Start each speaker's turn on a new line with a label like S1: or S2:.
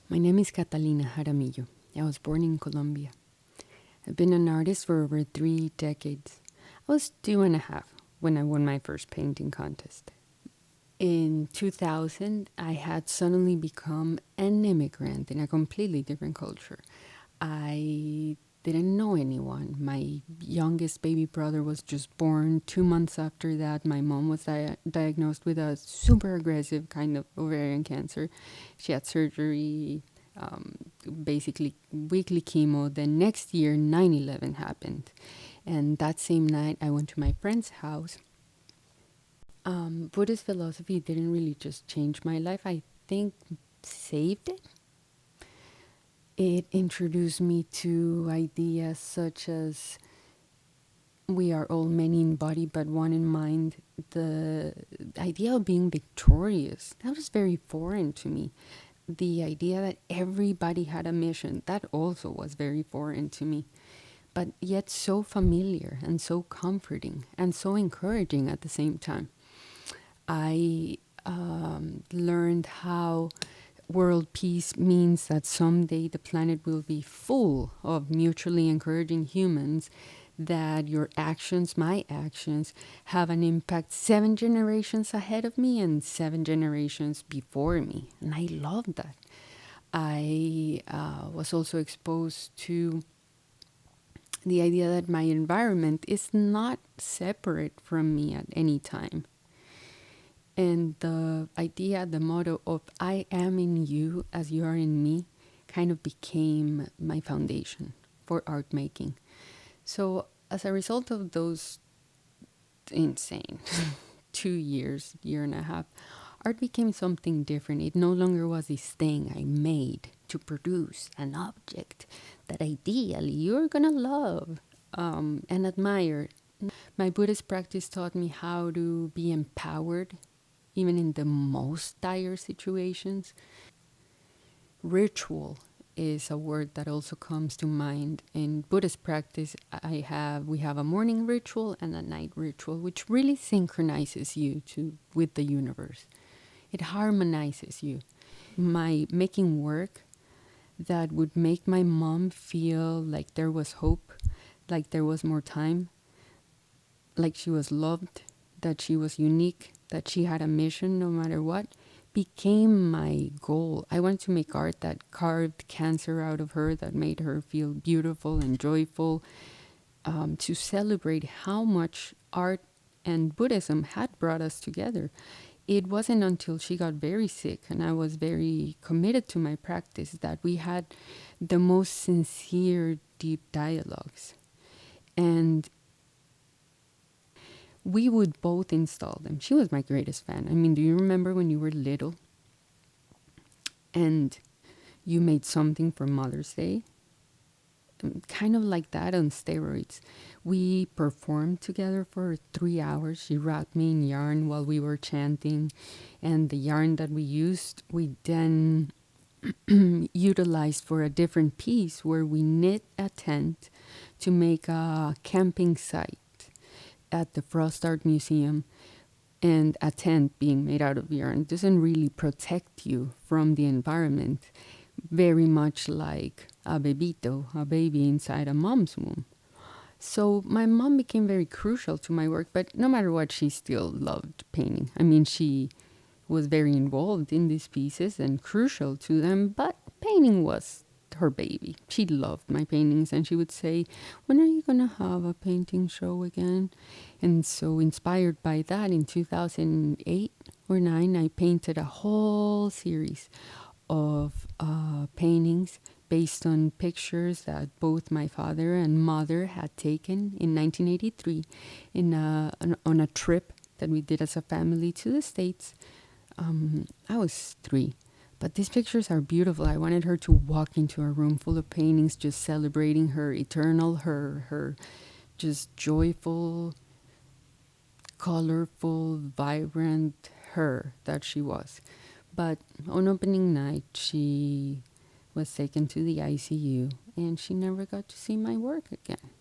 S1: My name is Catalina Jaramillo. I was born in Colombia. I've been an artist for over 3 decades. I was 2.5 when I won my first painting contest. In 2000, I had suddenly become an immigrant in a completely different culture. I didn't know anyone. My youngest baby brother was just born. 2 months after that, my mom was diagnosed with a super aggressive kind of ovarian cancer. She had surgery, basically weekly chemo. The next year, 9/11 happened. And that same night, I went to my friend's house. Buddhist philosophy didn't really just change my life, I think saved it. It introduced me to ideas such as we are all many in body but one in mind. The idea of being victorious, that was very foreign to me. The idea that everybody had a mission, that also was very foreign to me. But yet so familiar and so comforting and so encouraging at the same time. I learned how world peace means that someday the planet will be full of mutually encouraging humans, that your actions, my actions, have an impact 7 generations ahead of me and 7 generations before me. And I love that. I was also exposed to the idea that my environment is not separate from me at any time. And the idea, the motto of I am in you as you are in me kind of became my foundation for art making. So as a result of those insane 2 years, year and a half, art became something different. It no longer was this thing I made to produce an object that ideally you're gonna love and admire. My Buddhist practice taught me how to be empowered even in the most dire situations. Ritual is a word that also comes to mind. In Buddhist practice, we have a morning ritual and a night ritual, which really synchronizes you with the universe. It harmonizes you. My making work that would make my mom feel like there was hope, like there was more time, like she was loved, that she was unique, that she had a mission no matter what, became my goal. I wanted to make art that carved cancer out of her, that made her feel beautiful and joyful, to celebrate how much art and Buddhism had brought us together. It wasn't until she got very sick and I was very committed to my practice that we had the most sincere, deep dialogues. And we would both install them. She was my greatest fan. I mean, do you remember when you were little and you made something for Mother's Day? Kind of like that on steroids. We performed together for 3 hours. She wrapped me in yarn while we were chanting. And the yarn that we used, we then utilized for a different piece where we knit a tent to make a camping site at the Frost Art Museum. And a tent being made out of yarn doesn't really protect you from the environment, very much like a bebito, a baby inside a mom's womb. So my mom became very crucial to my work, but no matter what, she still loved painting. I mean, she was very involved in these pieces and crucial to them, but painting was her baby. She loved my paintings and she would say, when are you going to have a painting show again? And so inspired by that, in 2008 or 9, I painted a whole series of paintings based on pictures that both my father and mother had taken in 1983 on a trip that we did as a family to the States. I was 3. But these pictures are beautiful. I wanted her to walk into a room full of paintings, just celebrating her eternal, her just joyful, colorful, vibrant her that she was. But on opening night, she was taken to the ICU and she never got to see my work again.